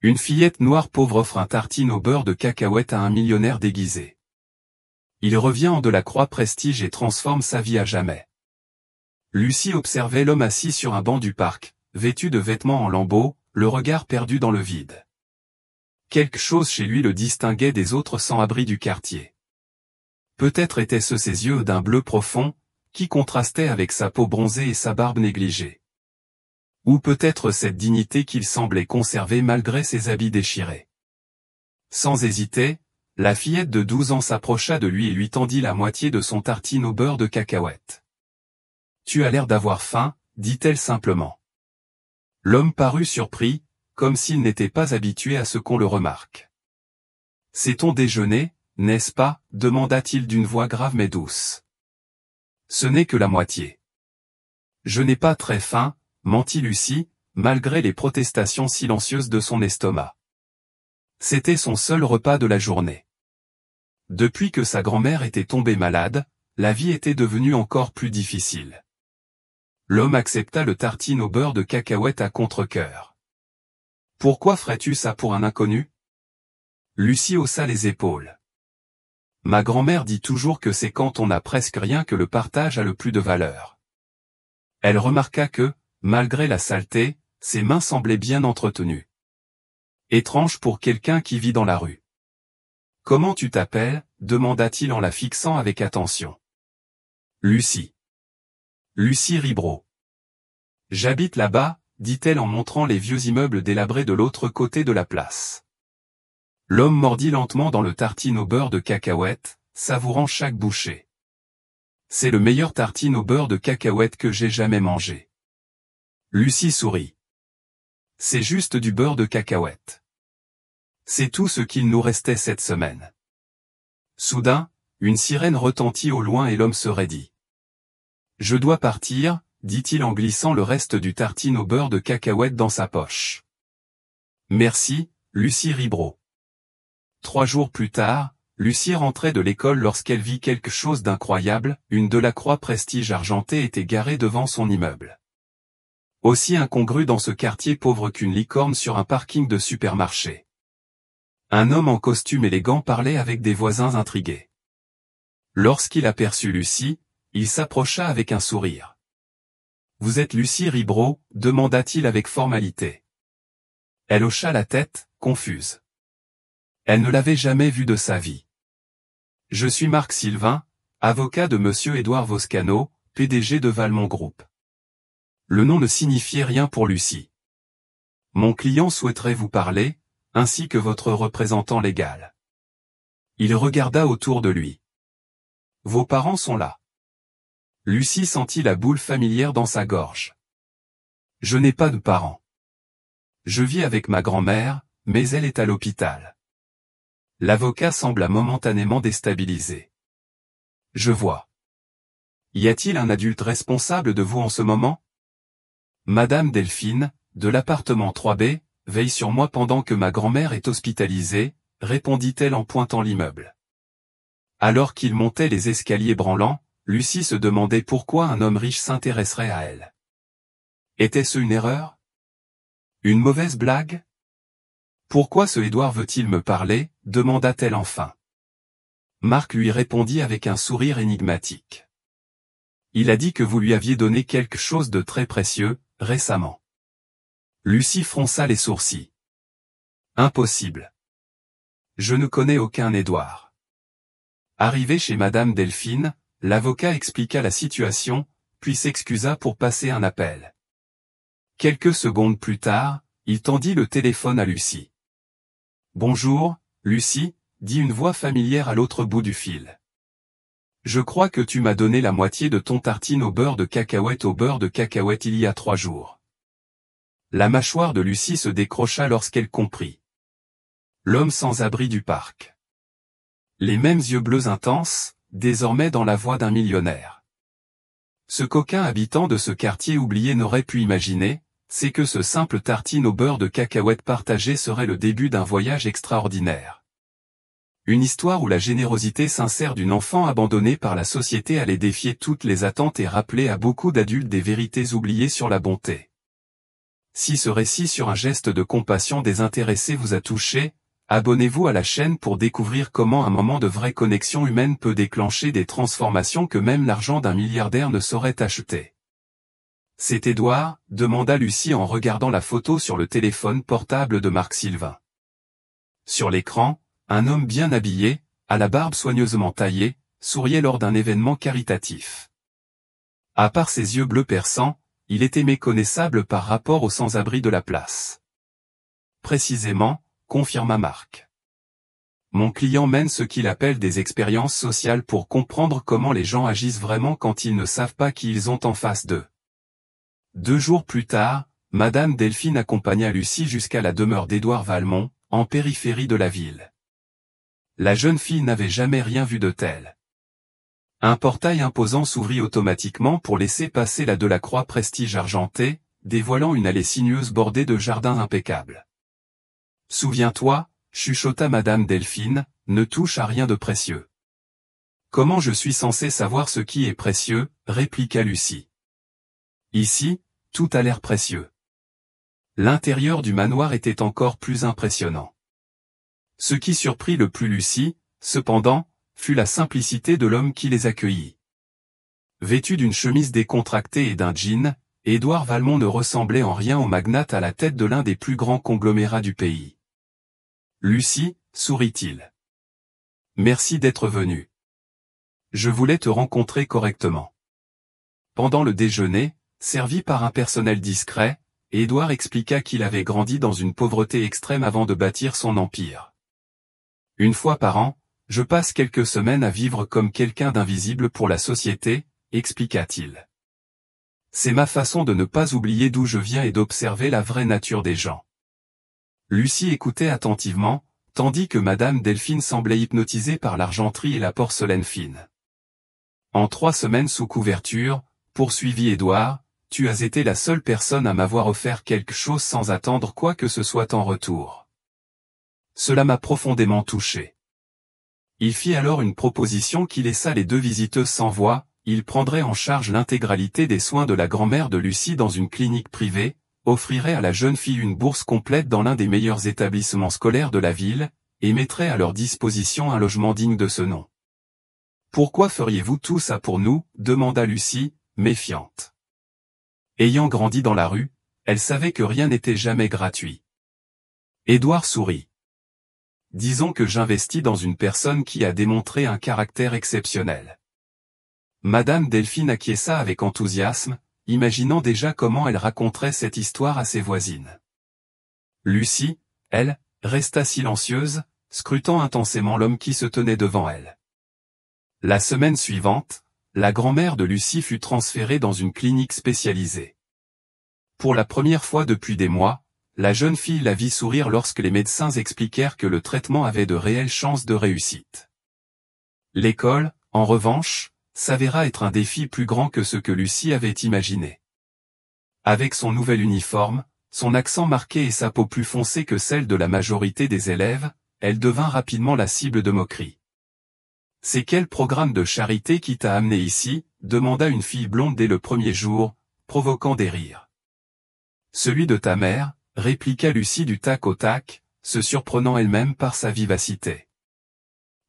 Une fillette noire pauvre offre un tartine au beurre de cacahuète à un millionnaire déguisé. Il revient en Delacroix Prestige et transforme sa vie à jamais. Lucie observait l'homme assis sur un banc du parc, vêtu de vêtements en lambeaux, le regard perdu dans le vide. Quelque chose chez lui le distinguait des autres sans-abri du quartier. Peut-être étaient-ce ses yeux d'un bleu profond, qui contrastaient avec sa peau bronzée et sa barbe négligée. Ou peut-être cette dignité qu'il semblait conserver malgré ses habits déchirés. Sans hésiter, la fillette de 12 ans s'approcha de lui et lui tendit la moitié de son tartine au beurre de cacahuète. « Tu as l'air d'avoir faim, dit-elle simplement. L'homme parut surpris, comme s'il n'était pas habitué à ce qu'on le remarque. « C'est ton déjeuner, n'est-ce pas ?» demanda-t-il d'une voix grave mais douce. « Ce n'est que la moitié. »« Je n'ai pas très faim, » mentit Lucie, malgré les protestations silencieuses de son estomac. C'était son seul repas de la journée. Depuis que sa grand-mère était tombée malade, la vie était devenue encore plus difficile. L'homme accepta le tartine au beurre de cacahuète à contre-cœur. « Pourquoi ferais-tu ça pour un inconnu ?» Lucie haussa les épaules. « Ma grand-mère dit toujours que c'est quand on n'a presque rien que le partage a le plus de valeur. » Elle remarqua que, malgré la saleté, ses mains semblaient bien entretenues. Étrange pour quelqu'un qui vit dans la rue. « Comment tu t'appelles » demanda-t-il en la fixant avec attention. « Lucie. »« Lucie Ribreau. »« J'habite là-bas » dit-elle en montrant les vieux immeubles délabrés de l'autre côté de la place. L'homme mordit lentement dans le tartine au beurre de cacahuète, savourant chaque bouchée. « C'est le meilleur tartine au beurre de cacahuète que j'ai jamais mangé. » Lucie sourit. « C'est juste du beurre de cacahuète. » C'est tout ce qu'il nous restait cette semaine. Soudain, une sirène retentit au loin et l'homme se raidit. « Je dois partir » dit-il en glissant le reste du tartine au beurre de cacahuète dans sa poche. « Merci, Lucie Ribreau. » 3 jours plus tard, Lucie rentrait de l'école lorsqu'elle vit quelque chose d'incroyable, une Delacroix Prestige argentée était garée devant son immeuble. Aussi incongru dans ce quartier pauvre qu'une licorne sur un parking de supermarché. Un homme en costume élégant parlait avec des voisins intrigués. Lorsqu'il aperçut Lucie, il s'approcha avec un sourire. « Vous êtes Lucie Ribreau » demanda-t-il avec formalité. Elle hocha la tête, confuse. Elle ne l'avait jamais vu de sa vie. « Je suis Marc Sylvain, avocat de Monsieur Édouard Voscano, PDG de Valmont Group. » Le nom ne signifiait rien pour Lucie. « Mon client souhaiterait vous parler, ainsi que votre représentant légal. » Il regarda autour de lui. « Vos parents sont là. » Lucie sentit la boule familière dans sa gorge. « Je n'ai pas de parents. Je vis avec ma grand-mère, mais elle est à l'hôpital. » L'avocat sembla momentanément déstabilisé. « Je vois. Y a-t-il un adulte responsable de vous en ce moment ? » Madame Delphine, de l'appartement 3B, veille sur moi pendant que ma grand-mère est hospitalisée, répondit-elle en pointant l'immeuble. Alors qu'il montait les escaliers branlants, Lucie se demandait pourquoi un homme riche s'intéresserait à elle. Était-ce une erreur? Une mauvaise blague? Pourquoi ce Édouard veut-il me parler? Demanda-t-elle enfin. Marc lui répondit avec un sourire énigmatique. Il a dit que vous lui aviez donné quelque chose de très précieux, récemment. Lucie fronça les sourcils. Impossible. Je ne connais aucun Édouard. Arrivé chez Madame Delphine, l'avocat expliqua la situation, puis s'excusa pour passer un appel. Quelques secondes plus tard, il tendit le téléphone à Lucie. « Bonjour, Lucie » dit une voix familière à l'autre bout du fil. « Je crois que tu m'as donné la moitié de ton tartine au beurre de cacahuète il y a 3 jours. » La mâchoire de Lucie se décrocha lorsqu'elle comprit. L'homme sans abri du parc. Les mêmes yeux bleus intenses, désormais dans la voix d'un millionnaire. Ce coquin habitant de ce quartier oublié n'aurait pu imaginer, c'est que ce simple tartine au beurre de cacahuète partagé serait le début d'un voyage extraordinaire. Une histoire où la générosité sincère d'une enfant abandonnée par la société allait défier toutes les attentes et rappeler à beaucoup d'adultes des vérités oubliées sur la bonté. Si ce récit sur un geste de compassion désintéressé vous a touché, abonnez-vous à la chaîne pour découvrir comment un moment de vraie connexion humaine peut déclencher des transformations que même l'argent d'un milliardaire ne saurait acheter. C'est Édouard, demanda Lucie en regardant la photo sur le téléphone portable de Marc Sylvain. Sur l'écran, un homme bien habillé, à la barbe soigneusement taillée, souriait lors d'un événement caritatif. À part ses yeux bleus perçants, il était méconnaissable par rapport aux sans-abri de la place. Précisément, confirma Marc. Mon client mène ce qu'il appelle des expériences sociales pour comprendre comment les gens agissent vraiment quand ils ne savent pas qui ils ont en face d'eux. 2 jours plus tard, Madame Delphine accompagna Lucie jusqu'à la demeure d'Édouard Valmont, en périphérie de la ville. La jeune fille n'avait jamais rien vu de tel. Un portail imposant s'ouvrit automatiquement pour laisser passer la Delacroix Prestige argenté, dévoilant une allée sinueuse bordée de jardins impeccables. « Souviens-toi, » chuchota Madame Delphine, « ne touche à rien de précieux. »« Comment je suis censé savoir ce qui est précieux ?» répliqua Lucie. « Ici, tout a l'air précieux. » L'intérieur du manoir était encore plus impressionnant. Ce qui surprit le plus Lucie, cependant, fut la simplicité de l'homme qui les accueillit. Vêtu d'une chemise décontractée et d'un jean, Édouard Valmont ne ressemblait en rien au magnate à la tête de l'un des plus grands conglomérats du pays. « Lucie, » sourit-il. « Merci d'être venue. Je voulais te rencontrer correctement. » Pendant le déjeuner, servi par un personnel discret, Édouard expliqua qu'il avait grandi dans une pauvreté extrême avant de bâtir son empire. « Une fois par an, je passe quelques semaines à vivre comme quelqu'un d'invisible pour la société, » expliqua-t-il. « C'est ma façon de ne pas oublier d'où je viens et d'observer la vraie nature des gens. » Lucie écoutait attentivement, tandis que Madame Delphine semblait hypnotisée par l'argenterie et la porcelaine fine. « En 3 semaines sous couverture, » poursuivit Édouard, « tu as été la seule personne à m'avoir offert quelque chose sans attendre quoi que ce soit en retour. Cela m'a profondément touché. » Il fit alors une proposition qui laissa les 2 visiteuses sans voix. Il prendrait en charge l'intégralité des soins de la grand-mère de Lucie dans une clinique privée, offrirait à la jeune fille une bourse complète dans l'un des meilleurs établissements scolaires de la ville, et mettrait à leur disposition un logement digne de ce nom. « Pourquoi feriez-vous tout ça pour nous ?» demanda Lucie, méfiante. Ayant grandi dans la rue, elle savait que rien n'était jamais gratuit. Édouard sourit. « Disons que j'investis dans une personne qui a démontré un caractère exceptionnel. » Madame Delphine acquiesça avec enthousiasme, imaginant déjà comment elle raconterait cette histoire à ses voisines. Lucie, elle, resta silencieuse, scrutant intensément l'homme qui se tenait devant elle. La semaine suivante, la grand-mère de Lucie fut transférée dans une clinique spécialisée. Pour la première fois depuis des mois, la jeune fille la vit sourire lorsque les médecins expliquèrent que le traitement avait de réelles chances de réussite. L'école, en revanche, s'avéra être un défi plus grand que ce que Lucie avait imaginé. Avec son nouvel uniforme, son accent marqué et sa peau plus foncée que celle de la majorité des élèves, elle devint rapidement la cible de moqueries. « C'est quel programme de charité qui t'a amené ici ?» demanda une fille blonde dès le premier jour, provoquant des rires. « Celui de ta mère » répliqua Lucie du tac au tac, se surprenant elle-même par sa vivacité.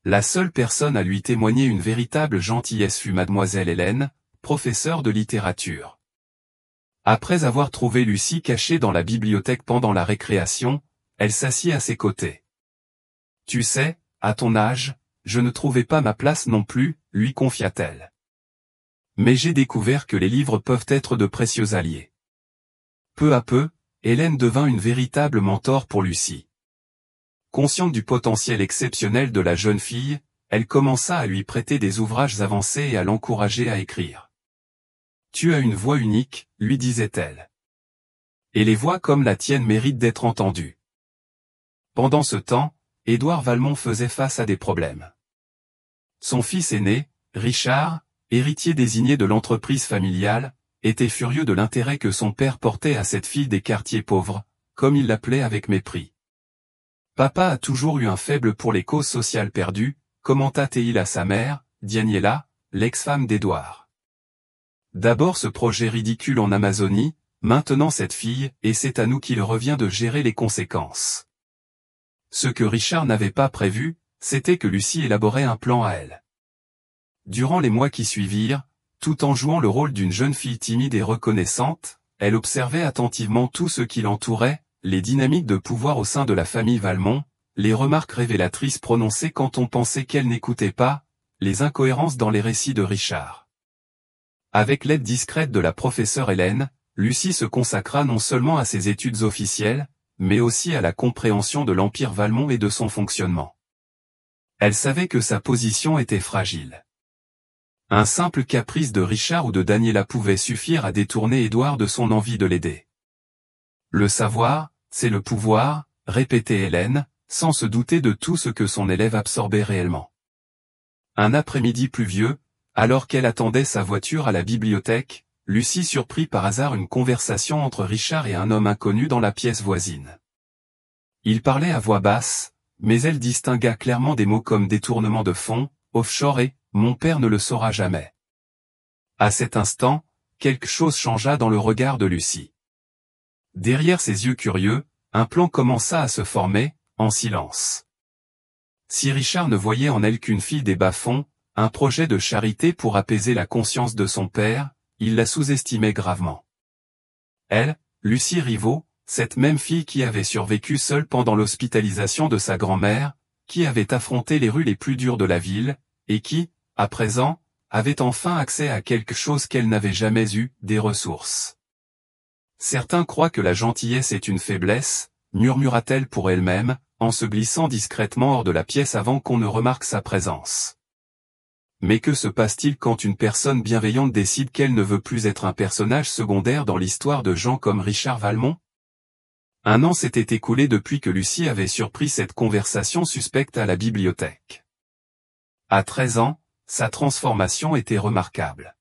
La seule personne à lui témoigner une véritable gentillesse fut mademoiselle Hélène, professeure de littérature. Après avoir trouvé Lucie cachée dans la bibliothèque pendant la récréation, elle s'assit à ses côtés. « Tu sais, à ton âge, je ne trouvais pas ma place non plus, » lui confia-t-elle. « Mais j'ai découvert que les livres peuvent être de précieux alliés. » Peu à peu, Hélène devint une véritable mentor pour Lucie. Consciente du potentiel exceptionnel de la jeune fille, elle commença à lui prêter des ouvrages avancés et à l'encourager à écrire. « Tu as une voix unique », lui disait-elle. « Et les voix comme la tienne méritent d'être entendues. » Pendant ce temps, Édouard Valmont faisait face à des problèmes. Son fils aîné, Richard, héritier désigné de l'entreprise familiale, était furieux de l'intérêt que son père portait à cette fille des quartiers pauvres, comme il l'appelait avec mépris. Papa a toujours eu un faible pour les causes sociales perdues, commenta-t-il à sa mère, Daniela, l'ex-femme d'Édouard. D'abord ce projet ridicule en Amazonie, maintenant cette fille, et c'est à nous qu'il revient de gérer les conséquences. Ce que Richard n'avait pas prévu, c'était que Lucie élaborait un plan à elle. Durant les mois qui suivirent, tout en jouant le rôle d'une jeune fille timide et reconnaissante, elle observait attentivement tout ce qui l'entourait, les dynamiques de pouvoir au sein de la famille Valmont, les remarques révélatrices prononcées quand on pensait qu'elle n'écoutait pas, les incohérences dans les récits de Richard. Avec l'aide discrète de la professeure Hélène, Lucie se consacra non seulement à ses études officielles, mais aussi à la compréhension de l'Empire Valmont et de son fonctionnement. Elle savait que sa position était fragile. Un simple caprice de Richard ou de Daniela pouvait suffire à détourner Édouard de son envie de l'aider. Le savoir, c'est le pouvoir, répétait Hélène, sans se douter de tout ce que son élève absorbait réellement. Un après-midi pluvieux, alors qu'elle attendait sa voiture à la bibliothèque, Lucie surprit par hasard une conversation entre Richard et un homme inconnu dans la pièce voisine. Ils parlaient à voix basse, mais elle distingua clairement des mots comme détournement de fonds, offshore et « mon père ne le saura jamais ». À cet instant, quelque chose changea dans le regard de Lucie. Derrière ses yeux curieux, un plan commença à se former, en silence. Si Richard ne voyait en elle qu'une fille des bas-fonds, un projet de charité pour apaiser la conscience de son père, il la sous-estimait gravement. Elle, Lucie Rivaud, cette même fille qui avait survécu seule pendant l'hospitalisation de sa grand-mère, qui avait affronté les rues les plus dures de la ville, et qui, à présent, avait enfin accès à quelque chose qu'elle n'avait jamais eu, des ressources. Certains croient que la gentillesse est une faiblesse, murmura-t-elle pour elle-même, en se glissant discrètement hors de la pièce avant qu'on ne remarque sa présence. Mais que se passe-t-il quand une personne bienveillante décide qu'elle ne veut plus être un personnage secondaire dans l'histoire de gens comme Richard Valmont? Un an s'était écoulé depuis que Lucie avait surpris cette conversation suspecte à la bibliothèque. À 13 ans, sa transformation était remarquable.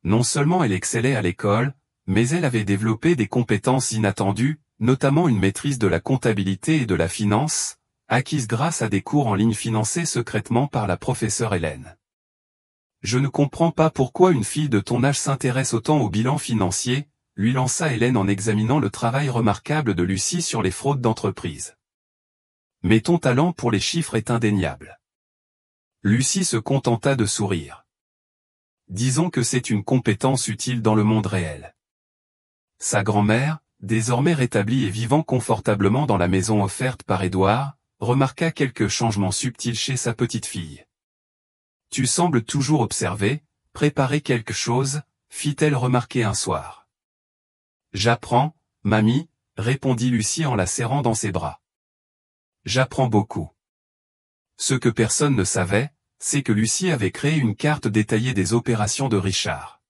Non seulement elle excellait à l'école, mais elle avait développé des compétences inattendues, notamment une maîtrise de la comptabilité et de la finance, acquise grâce à des cours en ligne financés secrètement par la professeure Hélène. Je ne comprends pas pourquoi une fille de ton âge s'intéresse autant au bilan financier, lui lança Hélène en examinant le travail remarquable de Lucie sur les fraudes d'entreprise. Mais ton talent pour les chiffres est indéniable. Lucie se contenta de sourire. Disons que c'est une compétence utile dans le monde réel. Sa grand-mère, désormais rétablie et vivant confortablement dans la maison offerte par Édouard, remarqua quelques changements subtils chez sa petite-fille. « Tu sembles toujours observer, préparer quelque chose », fit-elle remarquer un soir. « J'apprends, mamie », répondit Lucie en la serrant dans ses bras. « J'apprends beaucoup. » Ce que personne ne savait, c'est que Lucie avait créé une carte détaillée des opérations de Richard.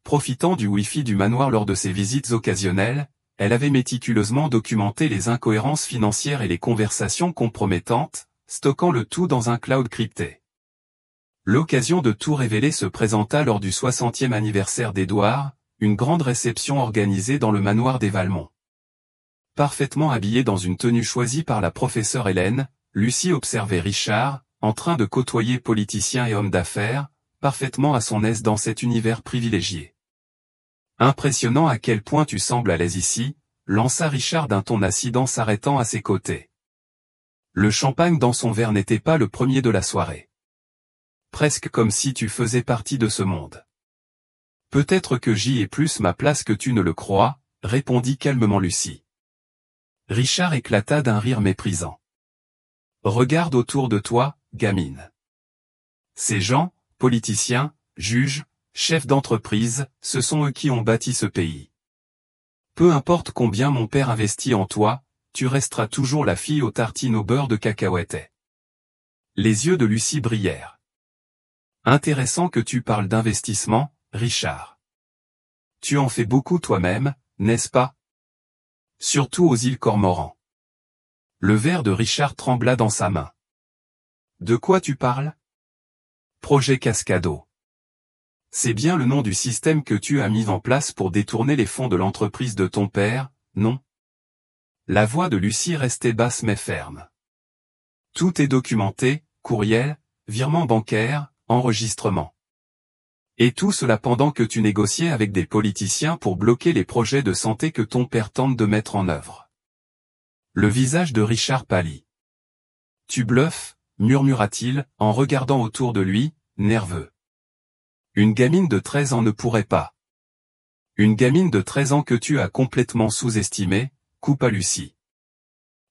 Profitant du Wi-Fi du manoir lors de ses visites occasionnelles, elle avait méticuleusement documenté les incohérences financières et les conversations compromettantes, stockant le tout dans un cloud crypté. L'occasion de tout révéler se présenta lors du 60e anniversaire d'Édouard, une grande réception organisée dans le manoir des Valmont. Parfaitement habillée dans une tenue choisie par la professeure Hélène, Lucie observait Richard, en train de côtoyer politiciens et hommes d'affaires, parfaitement à son aise dans cet univers privilégié. « Impressionnant à quel point tu sembles à l'aise ici », lança Richard d'un ton acide s'arrêtant à ses côtés. Le champagne dans son verre n'était pas le premier de la soirée. Presque comme si tu faisais partie de ce monde. « Peut-être que j'y ai plus ma place que tu ne le crois, » répondit calmement Lucie. Richard éclata d'un rire méprisant. « Regarde autour de toi, gamine. Ces gens, politiciens, juges, chefs d'entreprise, ce sont eux qui ont bâti ce pays. Peu importe combien mon père investit en toi, tu resteras toujours la fille aux tartines au beurre de cacahuètes. » Les yeux de Lucie brillèrent. « Intéressant que tu parles d'investissement, Richard. Tu en fais beaucoup toi-même, n'est-ce pas? Surtout aux îles Cormorans. » Le verre de Richard trembla dans sa main. « De quoi tu parles? » Projet Cascado. C'est bien le nom du système que tu as mis en place pour détourner les fonds de l'entreprise de ton père, non? La voix de Lucie restait basse mais ferme. Tout est documenté, courriel, virement bancaire, enregistrement. Et tout cela pendant que tu négociais avec des politiciens pour bloquer les projets de santé que ton père tente de mettre en œuvre. Le visage de Richard pâlit. Tu bluffes, murmura-t-il, en regardant autour de lui, nerveux. Une gamine de 13 ans ne pourrait pas. Une gamine de 13 ans que tu as complètement sous-estimée, coupa Lucie.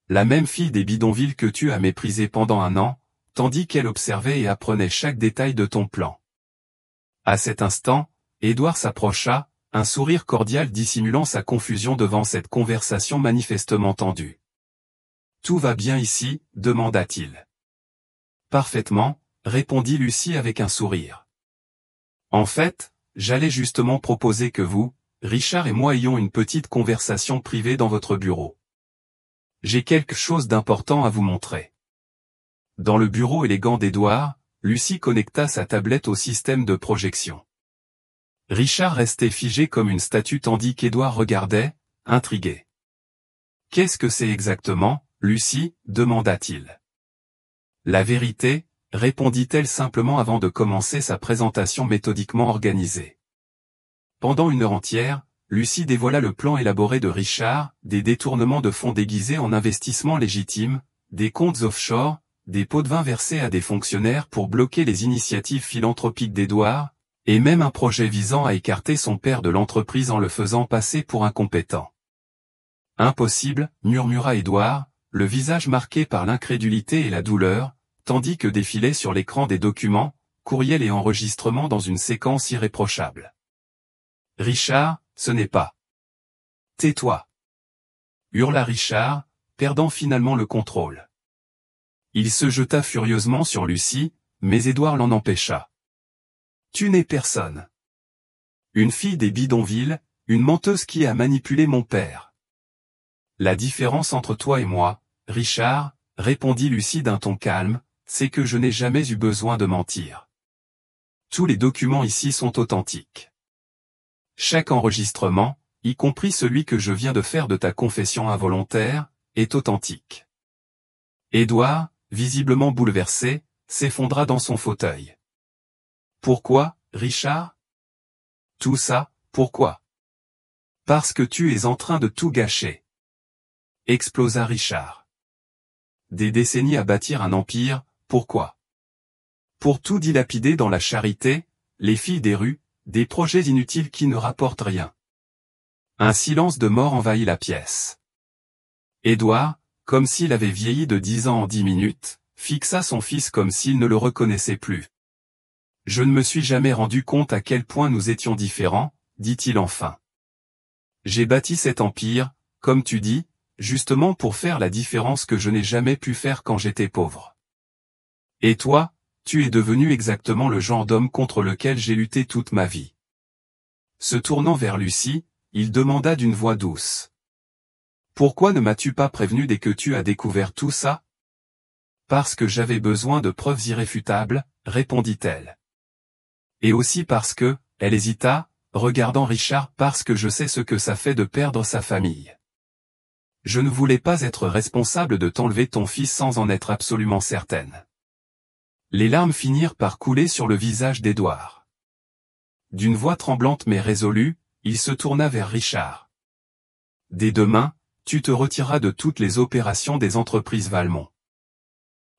La même fille des bidonvilles que tu as méprisée pendant un an, tandis qu'elle observait et apprenait chaque détail de ton plan. À cet instant, Édouard s'approcha, un sourire cordial dissimulant sa confusion devant cette conversation manifestement tendue. « Tout va bien ici ?» demanda-t-il. « Parfaitement », répondit Lucie avec un sourire. « En fait, j'allais justement proposer que vous, Richard et moi ayons une petite conversation privée dans votre bureau. J'ai quelque chose d'important à vous montrer. » Dans le bureau élégant d'Édouard, Lucie connecta sa tablette au système de projection. Richard restait figé comme une statue tandis qu'Édouard regardait, intrigué. « Qu'est-ce que c'est exactement, Lucie ?» demanda-t-il. « La vérité », répondit-elle simplement avant de commencer sa présentation méthodiquement organisée. Pendant une heure entière, Lucie dévoila le plan élaboré de Richard, des détournements de fonds déguisés en investissements légitimes, des comptes offshore, des pots de vin versés à des fonctionnaires pour bloquer les initiatives philanthropiques d'Édouard, et même un projet visant à écarter son père de l'entreprise en le faisant passer pour incompétent. « Impossible », murmura Édouard, le visage marqué par l'incrédulité et la douleur, tandis que défilaient sur l'écran des documents, courriels et enregistrements dans une séquence irréprochable. « Richard, ce n'est pas. »« Tais-toi » hurla Richard, perdant finalement le contrôle. Il se jeta furieusement sur Lucie, mais Édouard l'en empêcha. « Tu n'es personne. Une fille des bidonvilles, une menteuse qui a manipulé mon père. » « La différence entre toi et moi, Richard, » répondit Lucie d'un ton calme, « c'est que je n'ai jamais eu besoin de mentir. Tous les documents ici sont authentiques. Chaque enregistrement, y compris celui que je viens de faire de ta confession involontaire, est authentique. » Édouard, visiblement bouleversé, s'effondra dans son fauteuil. « Pourquoi, Richard ? Tout ça, pourquoi ? » « Parce que tu es en train de tout gâcher. » Explosa Richard. « Des décennies à bâtir un empire, pourquoi ? Pour tout dilapider dans la charité, les filles des rues, des projets inutiles qui ne rapportent rien. » Un silence de mort envahit la pièce. Édouard, comme s'il avait vieilli de 10 ans en 10 minutes, fixa son fils comme s'il ne le reconnaissait plus. « Je ne me suis jamais rendu compte à quel point nous étions différents, » dit-il enfin. « J'ai bâti cet empire, comme tu dis, justement pour faire la différence que je n'ai jamais pu faire quand j'étais pauvre. Et toi, tu es devenu exactement le genre d'homme contre lequel j'ai lutté toute ma vie. » Se tournant vers Lucie, il demanda d'une voix douce. « Pourquoi ne m'as-tu pas prévenu dès que tu as découvert tout ça ? » « Parce que j'avais besoin de preuves irréfutables, » répondit-elle. « Et aussi parce que, » elle hésita, regardant Richard, « parce que je sais ce que ça fait de perdre sa famille. Je ne voulais pas être responsable de t'enlever ton fils sans en être absolument certaine. » Les larmes finirent par couler sur le visage d'Édouard. D'une voix tremblante mais résolue, il se tourna vers Richard. « Dès demain, tu te retireras de toutes les opérations des entreprises Valmont.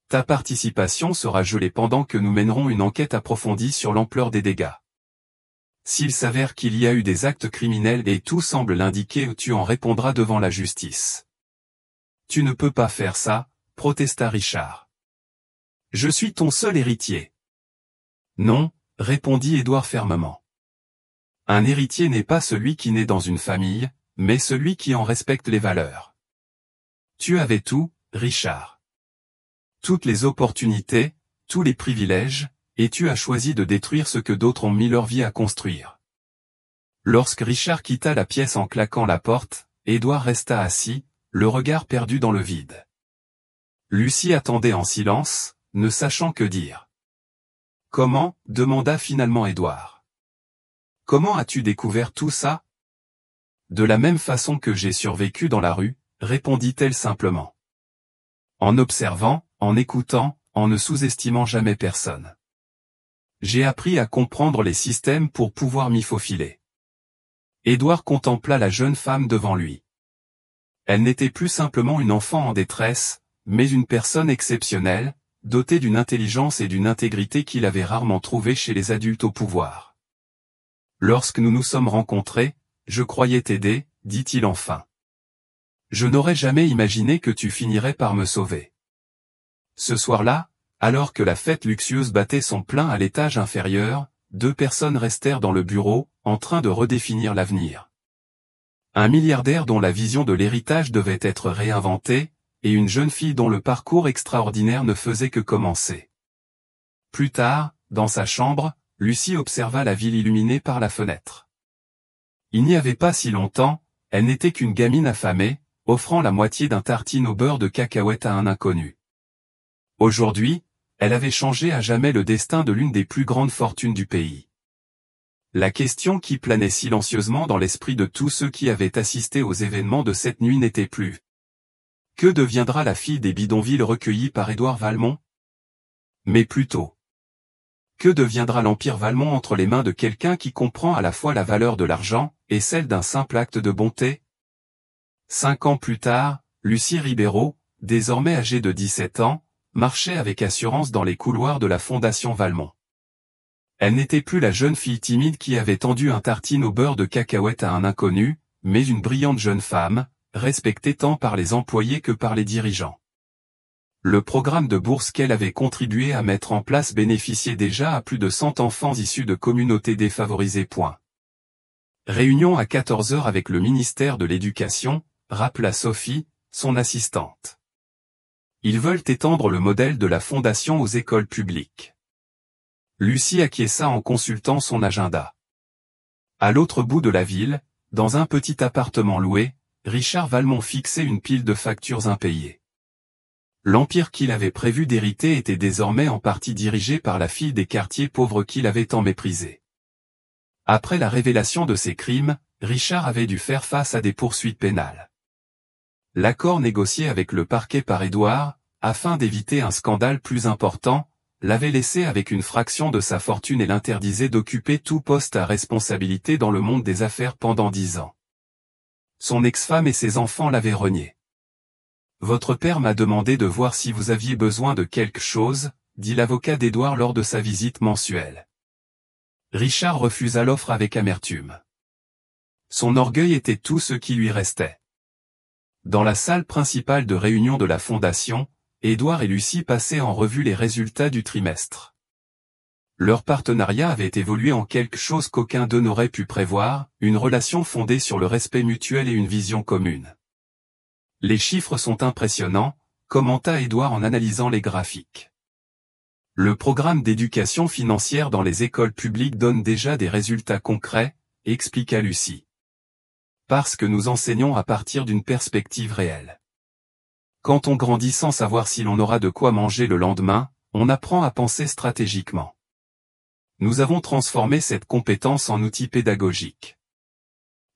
Ta participation sera gelée pendant que nous mènerons une enquête approfondie sur l'ampleur des dégâts. S'il s'avère qu'il y a eu des actes criminels et tout semble l'indiquer, tu en répondras devant la justice. »« Tu ne peux pas faire ça, » protesta Richard. « Je suis ton seul héritier. »« Non, » répondit Édouard fermement. « Un héritier n'est pas celui qui naît dans une famille, mais celui qui en respecte les valeurs. Tu avais tout, Richard. Toutes les opportunités, tous les privilèges, et tu as choisi de détruire ce que d'autres ont mis leur vie à construire. » Lorsque Richard quitta la pièce en claquant la porte, Édouard resta assis, le regard perdu dans le vide. Lucie attendait en silence, ne sachant que dire. « Comment ?» demanda finalement Édouard. « Comment as-tu découvert tout ça ? » « De la même façon que j'ai survécu dans la rue, » répondit-elle simplement. « En observant, en écoutant, en ne sous-estimant jamais personne. J'ai appris à comprendre les systèmes pour pouvoir m'y faufiler. Édouard contempla la jeune femme devant lui. Elle n'était plus simplement une enfant en détresse, mais une personne exceptionnelle, dotée d'une intelligence et d'une intégrité qu'il avait rarement trouvées chez les adultes au pouvoir. Lorsque nous nous sommes rencontrés, je croyais t'aider, dit-il enfin. Je n'aurais jamais imaginé que tu finirais par me sauver. Ce soir-là, alors que la fête luxueuse battait son plein à l'étage inférieur, 2 personnes restèrent dans le bureau, en train de redéfinir l'avenir. Un milliardaire dont la vision de l'héritage devait être réinventée, et une jeune fille dont le parcours extraordinaire ne faisait que commencer. Plus tard, dans sa chambre, Lucie observa la ville illuminée par la fenêtre. Il n'y avait pas si longtemps, elle n'était qu'une gamine affamée, offrant la moitié d'un tartine au beurre de cacahuète à un inconnu. Aujourd'hui, elle avait changé à jamais le destin de l'une des plus grandes fortunes du pays. La question qui planait silencieusement dans l'esprit de tous ceux qui avaient assisté aux événements de cette nuit n'était plus: que deviendra la fille des bidonvilles recueillie par Édouard Valmont? Mais plutôt: que deviendra l'empire Valmont entre les mains de quelqu'un qui comprend à la fois la valeur de l'argent, et celle d'un simple acte de bonté? 5 ans plus tard, Lucie Ribeiro, désormais âgée de 17 ans, marchait avec assurance dans les couloirs de la Fondation Valmont. Elle n'était plus la jeune fille timide qui avait tendu un tartine au beurre de cacahuète à un inconnu, mais une brillante jeune femme, respectée tant par les employés que par les dirigeants. Le programme de bourse qu'elle avait contribué à mettre en place bénéficiait déjà à plus de 100 enfants issus de communautés défavorisées. Réunion à 14 h avec le ministère de l'Éducation, rappela Sophie, son assistante. Ils veulent étendre le modèle de la fondation aux écoles publiques. Lucie acquiesça en consultant son agenda. À l'autre bout de la ville, dans un petit appartement loué, Richard Valmont fixait une pile de factures impayées. L'empire qu'il avait prévu d'hériter était désormais en partie dirigé par la fille des quartiers pauvres qu'il avait tant méprisée. Après la révélation de ses crimes, Richard avait dû faire face à des poursuites pénales. L'accord négocié avec le parquet par Édouard, afin d'éviter un scandale plus important, l'avait laissé avec une fraction de sa fortune et l'interdisait d'occuper tout poste à responsabilité dans le monde des affaires pendant 10 ans. Son ex-femme et ses enfants l'avaient renié. « Votre père m'a demandé de voir si vous aviez besoin de quelque chose », dit l'avocat d'Édouard lors de sa visite mensuelle. Richard refusa l'offre avec amertume. Son orgueil était tout ce qui lui restait. Dans la salle principale de réunion de la Fondation, Édouard et Lucie passaient en revue les résultats du trimestre. Leur partenariat avait évolué en quelque chose qu'aucun d'eux n'aurait pu prévoir, une relation fondée sur le respect mutuel et une vision commune. Les chiffres sont impressionnants, commenta Édouard en analysant les graphiques. Le programme d'éducation financière dans les écoles publiques donne déjà des résultats concrets, expliqua Lucie. Parce que nous enseignons à partir d'une perspective réelle. Quand on grandit sans savoir si l'on aura de quoi manger le lendemain, on apprend à penser stratégiquement. Nous avons transformé cette compétence en outil pédagogique.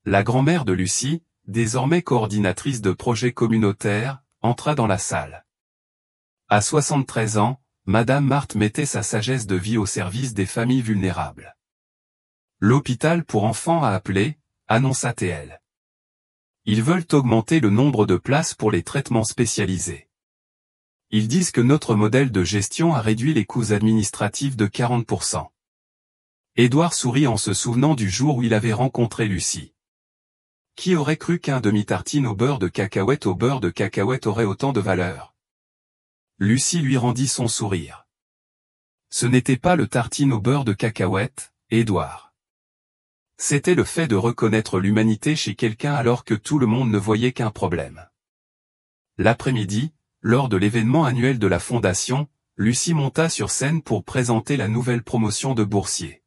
La grand-mère de Lucie, désormais coordinatrice de projets communautaires, entra dans la salle. À 73 ans, Madame Marthe mettait sa sagesse de vie au service des familles vulnérables. L'hôpital pour enfants a appelé, annonça-t-elle. Ils veulent augmenter le nombre de places pour les traitements spécialisés. Ils disent que notre modèle de gestion a réduit les coûts administratifs de 40%. Édouard sourit en se souvenant du jour où il avait rencontré Lucie. Qui aurait cru qu'un demi-tartine au beurre de cacahuète aurait autant de valeur? Lucie lui rendit son sourire. Ce n'était pas le tartine au beurre de cacahuète, Édouard. C'était le fait de reconnaître l'humanité chez quelqu'un alors que tout le monde ne voyait qu'un problème. L'après-midi, lors de l'événement annuel de la Fondation, Lucie monta sur scène pour présenter la nouvelle promotion de boursiers.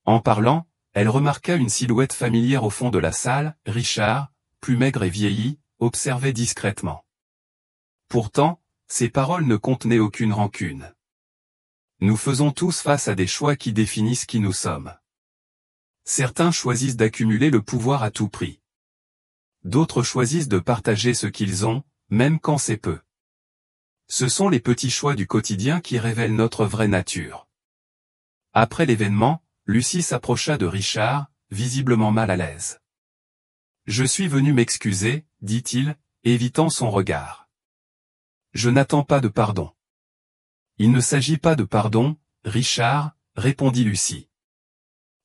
En parlant, elle remarqua une silhouette familière au fond de la salle. Richard, plus maigre et vieilli, observait discrètement. Pourtant, ses paroles ne contenaient aucune rancune. Nous faisons tous face à des choix qui définissent qui nous sommes. Certains choisissent d'accumuler le pouvoir à tout prix. D'autres choisissent de partager ce qu'ils ont, même quand c'est peu. Ce sont les petits choix du quotidien qui révèlent notre vraie nature. Après l'événement, Lucie s'approcha de Richard, visiblement mal à l'aise. « Je suis venu m'excuser, dit-il, évitant son regard. Je n'attends pas de pardon. » « Il ne s'agit pas de pardon, Richard, répondit Lucie.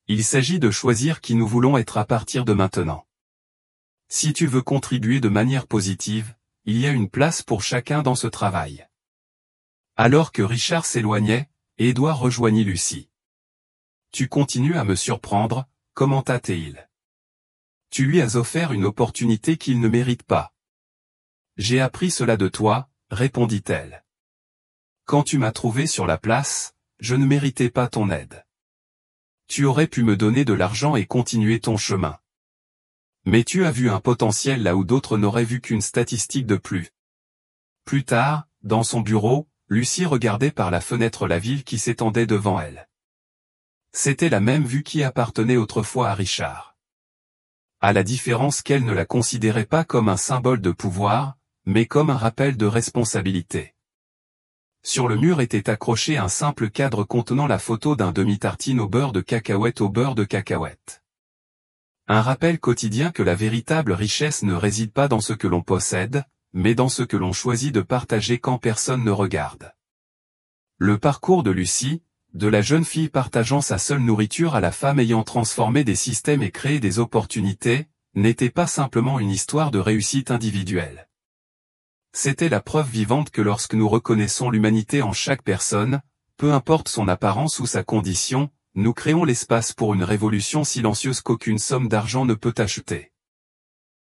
Il s'agit de choisir qui nous voulons être à partir de maintenant. Si tu veux contribuer de manière positive, il y a une place pour chacun dans ce travail. » Alors que Richard s'éloignait, Édouard rejoignit Lucie. « Tu continues à me surprendre, commenta-t-il. Tu lui as offert une opportunité qu'il ne mérite pas. »« J'ai appris cela de toi, répondit-elle. Quand tu m'as trouvé sur la place, je ne méritais pas ton aide. Tu aurais pu me donner de l'argent et continuer ton chemin. Mais tu as vu un potentiel là où d'autres n'auraient vu qu'une statistique de plus. » Plus tard, dans son bureau, Lucie regardait par la fenêtre la ville qui s'étendait devant elle. C'était la même vue qui appartenait autrefois à Richard. À la différence qu'elle ne la considérait pas comme un symbole de pouvoir, mais comme un rappel de responsabilité. Sur le mur était accroché un simple cadre contenant la photo d'un demi-tartine au beurre de cacahuète. Un rappel quotidien que la véritable richesse ne réside pas dans ce que l'on possède, mais dans ce que l'on choisit de partager quand personne ne regarde. Le parcours de Lucie, de la jeune fille partageant sa seule nourriture à la femme ayant transformé des systèmes et créé des opportunités, n'était pas simplement une histoire de réussite individuelle. C'était la preuve vivante que lorsque nous reconnaissons l'humanité en chaque personne, peu importe son apparence ou sa condition, nous créons l'espace pour une révolution silencieuse qu'aucune somme d'argent ne peut acheter.